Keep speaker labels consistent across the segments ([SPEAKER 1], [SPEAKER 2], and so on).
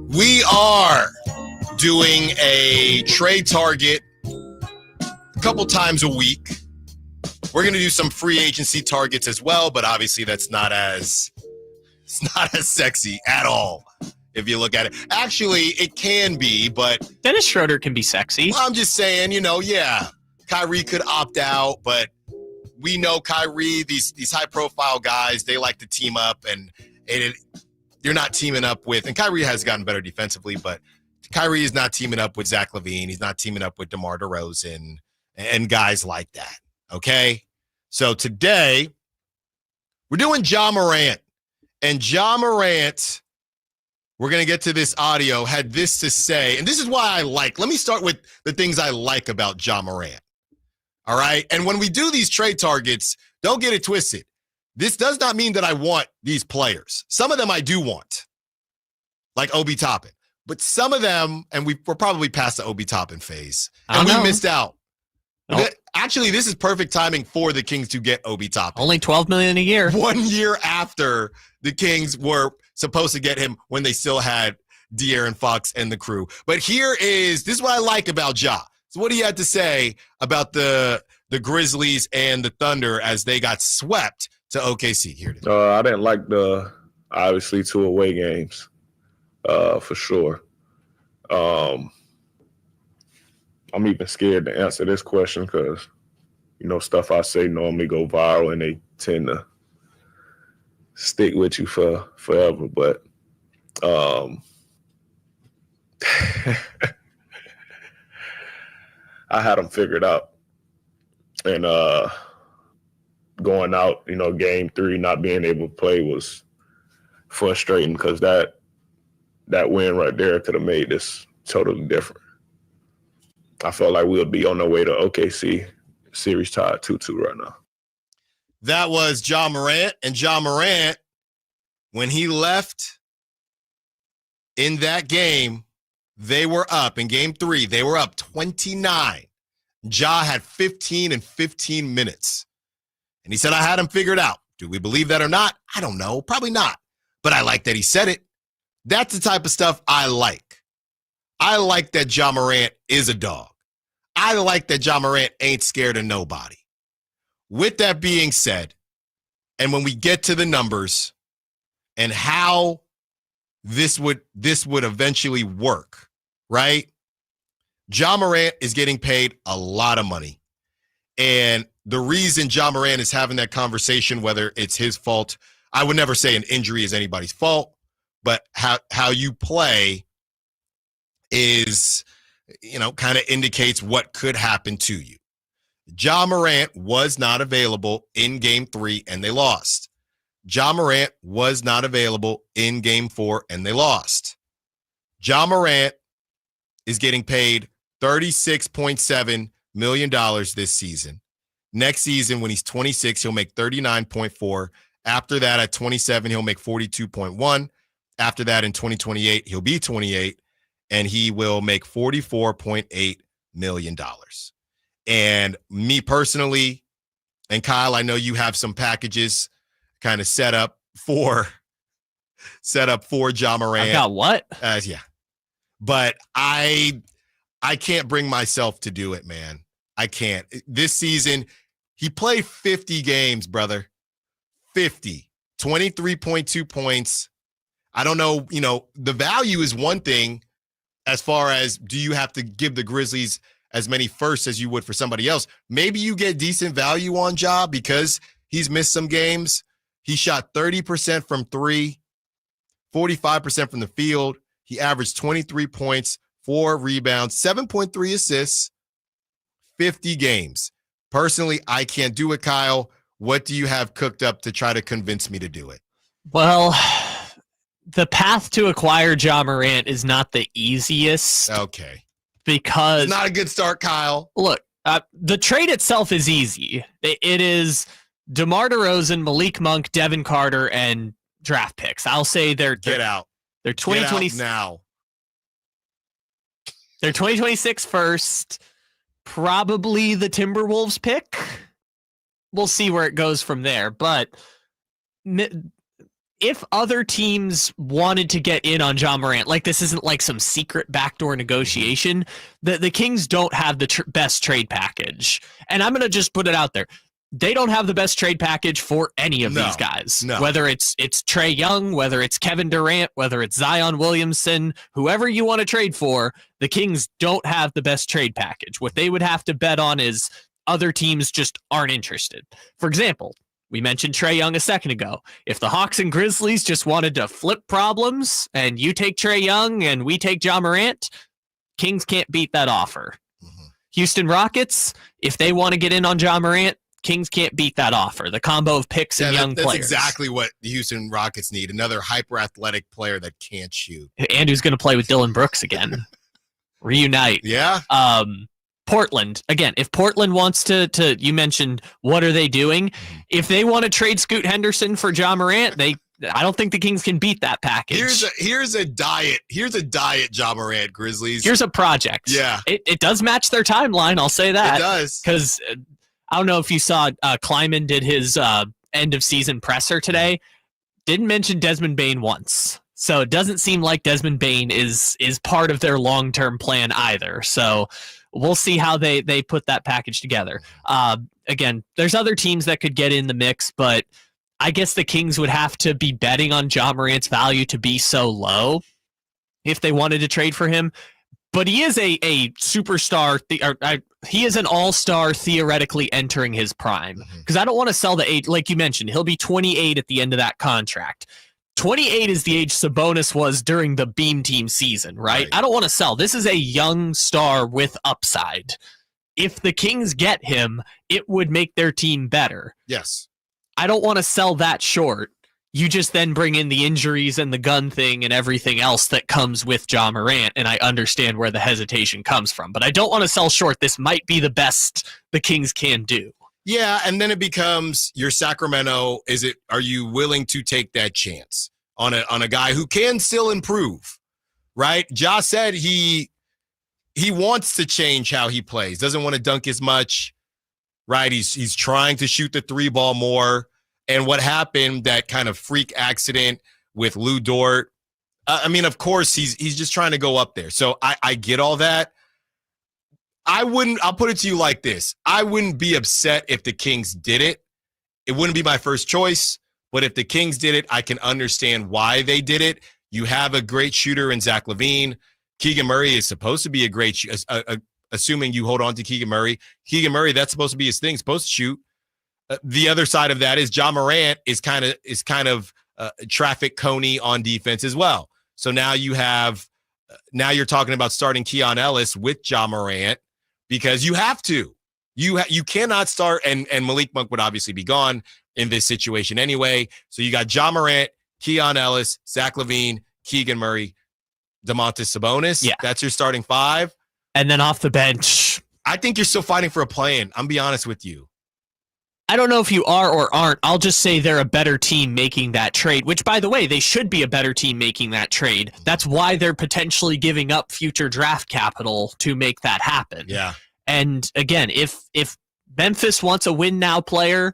[SPEAKER 1] We are doing a trade target a couple times a week. We're going to do some free agency targets as well, but obviously that's not as sexy at all if you look at it. Actually, it can be, but
[SPEAKER 2] Dennis Schroeder can be sexy.
[SPEAKER 1] I'm just saying, Kyrie could opt out, but we know Kyrie, these high-profile guys, they like to team up, and you're not teaming up with, and Kyrie has gotten better defensively, but Kyrie is not teaming up with Zach LaVine. He's not teaming up with DeMar DeRozan and guys like that, okay? So today, we're doing Ja Morant. And Ja Morant, we're going to get to this audio, had this to say, and this is why let me start with the things I like about Ja Morant, all right? And when we do these trade targets, don't get it twisted. This does not mean that I want these players. Some of them I do want, like Obi Toppin. But some of them, and we're probably past the Obi Toppin phase, and we missed out. Nope. Actually, this is perfect timing for the Kings to get Obi Toppin.
[SPEAKER 2] Only $12 million a year.
[SPEAKER 1] 1 year after the Kings were supposed to get him when they still had De'Aaron Fox and the crew. But this is what I like about Ja. So what he had to say about the Grizzlies and the Thunder as they got swept to OKC. Here it is.
[SPEAKER 3] I didn't like obviously 2 away games. For sure. I'm even scared to answer this question because, stuff I say normally go viral and they tend to stick with you for forever. But I had them figured out. And going out, game 3, not being able to play was frustrating because that win right there could have made this totally different. I felt like we'll be on our way to OKC, series tied 2-2 right now.
[SPEAKER 1] That was Ja Morant. And Ja Morant, when he left in that game, they were up. In game 3, they were up 29. Ja had 15 in 15 minutes. And he said, I had him figured out. Do we believe that or not? I don't know. Probably not. But I like that he said it. That's the type of stuff I like. I like that Ja Morant is a dog. I like that Ja Morant ain't scared of nobody. With that being said, and when we get to the numbers and how this would eventually work, right? Ja Morant is getting paid a lot of money. And the reason Ja Morant is having that conversation, whether it's his fault, I would never say an injury is anybody's fault. But how you play is, kind of indicates what could happen to you. Ja Morant was not available in game 3 and they lost. Ja Morant was not available in game 4 and they lost. Ja Morant is getting paid $36.7 million this season. Next season, when he's 26, he'll make $39.4. After that, at 27, he'll make $42.1. After that, in 2028, he'll be 28, and he will make $44.8 million. And me personally, and Kyle, I know you have some packages kind of set up for Ja Morant.
[SPEAKER 2] I got what?
[SPEAKER 1] Yeah. But I can't bring myself to do it, man. I can't. This season, he played 50 games, brother. 50. 23.2 points. I don't know, the value is one thing as far as do you have to give the Grizzlies as many firsts as you would for somebody else. Maybe you get decent value on Ja because he's missed some games. He shot 30% from 3, 45% from the field. He averaged 23 points, 4 rebounds, 7.3 assists, 50 games. Personally, I can't do it, Kyle. What do you have cooked up to try to convince me to do it?
[SPEAKER 2] Well, the path to acquire Ja Morant is not the easiest.
[SPEAKER 1] Okay.
[SPEAKER 2] Because
[SPEAKER 1] it's not a good start, Kyle.
[SPEAKER 2] Look, the trade itself is easy. It is DeMar DeRozan, Malik Monk, Devin Carter, and draft picks. I'll say they're 2020
[SPEAKER 1] now.
[SPEAKER 2] They're 2026 first. Probably the Timberwolves pick. We'll see where it goes from there. But if other teams wanted to get in on Ja Morant, like this isn't like some secret backdoor negotiation, the Kings don't have the best trade package. And I'm going to just put it out there. They don't have the best trade package for any of these guys. No. Whether it's Trae Young, whether it's Kevin Durant, whether it's Zion Williamson, whoever you want to trade for, the Kings don't have the best trade package. What they would have to bet on is other teams just aren't interested. For example, we mentioned Trae Young a second ago. If the Hawks and Grizzlies just wanted to flip problems and you take Trae Young and we take Ja Morant, Kings can't beat that offer. Mm-hmm. Houston Rockets, if they want to get in on Ja Morant, Kings can't beat that offer. The combo of picks and young players.
[SPEAKER 1] That's exactly what the Houston Rockets need. Another hyper-athletic player that can't shoot.
[SPEAKER 2] And who's going to play with Dylan Brooks again. Reunite.
[SPEAKER 1] Yeah.
[SPEAKER 2] Portland, again, if Portland wants to you mentioned what are they doing? If they want to trade Scoot Henderson for Ja Morant, I don't think the Kings can beat that package.
[SPEAKER 1] Here's a diet Ja Morant Grizzlies.
[SPEAKER 2] Here's a project.
[SPEAKER 1] Yeah.
[SPEAKER 2] It does match their timeline, I'll say that.
[SPEAKER 1] It does.
[SPEAKER 2] Because I don't know if you saw Kleiman did his end of season presser today. Didn't mention Desmond Bane once. So it doesn't seem like Desmond Bane is part of their long-term plan either. So we'll see how they put that package together. Again, there's other teams that could get in the mix, but I guess the Kings would have to be betting on Ja Morant's value to be so low if they wanted to trade for him. But he is a superstar. He is an all-star theoretically entering his prime. Because I don't want to sell the age. Like you mentioned, he'll be 28 at the end of that contract. 28 is the age Sabonis was during the Beam Team season, right? I don't want to sell. This is a young star with upside. If the Kings get him, it would make their team better.
[SPEAKER 1] Yes.
[SPEAKER 2] I don't want to sell that short. You just then bring in the injuries and the gun thing and everything else that comes with Ja Morant, and I understand where the hesitation comes from. But I don't want to sell short. This might be the best the Kings can do.
[SPEAKER 1] Yeah, and then it becomes your Sacramento. Are you willing to take that chance on a guy who can still improve? Right? Ja said he wants to change how he plays. Doesn't want to dunk as much. Right? He's trying to shoot the three ball more. And what happened, that kind of freak accident with Lou Dort. Of course he's just trying to go up there. So I get all that. I'll put it to you like this. I wouldn't be upset if the Kings did it. It wouldn't be my first choice, but if the Kings did it, I can understand why they did it. You have a great shooter in Zach LaVine. Keegan Murray is supposed to be a great shooter, assuming you hold on to Keegan Murray. Keegan Murray, that's supposed to be his thing, supposed to shoot. The other side of that is Ja Morant is kind of a traffic coney on defense as well. So now you're talking about starting Keon Ellis with Ja Morant. Because you have to. You cannot start, and Malik Monk would obviously be gone in this situation anyway. So you got Ja Morant, Keon Ellis, Zach LaVine, Keegan Murray, Domantas Sabonis.
[SPEAKER 2] Yeah.
[SPEAKER 1] That's your starting five.
[SPEAKER 2] And then off the bench.
[SPEAKER 1] I think you're still fighting for a play-in. I'm be honest with you.
[SPEAKER 2] I don't know if you are or aren't. I'll just say they're a better team making that trade, which, by the way, they should be a better team making that trade. That's why they're potentially giving up future draft capital to make that happen.
[SPEAKER 1] Yeah.
[SPEAKER 2] And again, if Memphis wants a win-now player,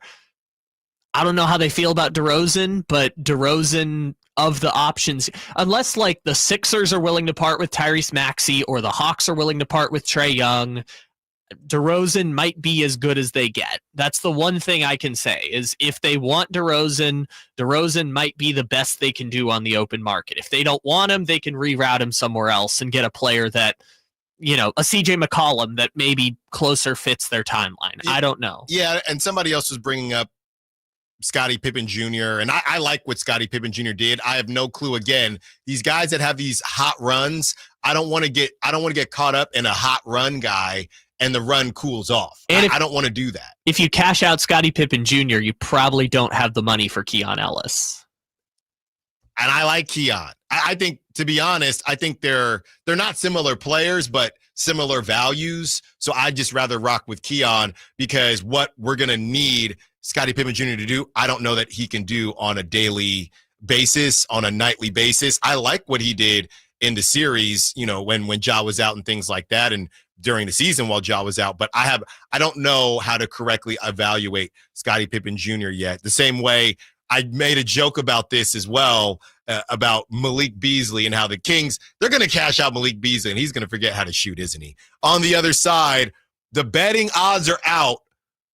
[SPEAKER 2] I don't know how they feel about DeRozan, but DeRozan of the options, unless like the Sixers are willing to part with Tyrese Maxey or the Hawks are willing to part with Trae Young, DeRozan might be as good as they get. That's the one thing I can say is if they want DeRozan might be the best they can do on the open market. If they don't want him, they can reroute him somewhere else and get a player that, a CJ McCollum that maybe closer fits their timeline. I don't know.
[SPEAKER 1] Yeah, and somebody else was bringing up Scottie Pippen Jr., and I like what Scottie Pippen Jr. did. I have no clue. Again, these guys that have these hot runs, I don't want to get caught up in a hot run guy and the run cools off. And I don't want to do that. If
[SPEAKER 2] you cash out Scottie Pippen Jr., you probably don't have the money for Keon Ellis.
[SPEAKER 1] And I like Keon. I think, to be honest, I think they're not similar players, but similar values. So I'd just rather rock with Keon because what we're going to need Scottie Pippen Jr. to do, I don't know that he can do on a daily basis, on a nightly basis. I like what he did in the series, when Ja was out and things like that, and during the season while Ja was out. But I don't know how to correctly evaluate Scottie Pippen Jr. yet. The same way I made a joke about this as well, about Malik Beasley and how the Kings, they're going to cash out Malik Beasley, and he's going to forget how to shoot, isn't he? On the other side, the betting odds are out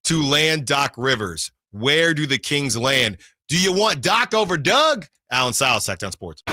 [SPEAKER 1] to land Doc Rivers. Where do the Kings land? Do you want Doc over Doug? Alan Stiles, Sactown Sports.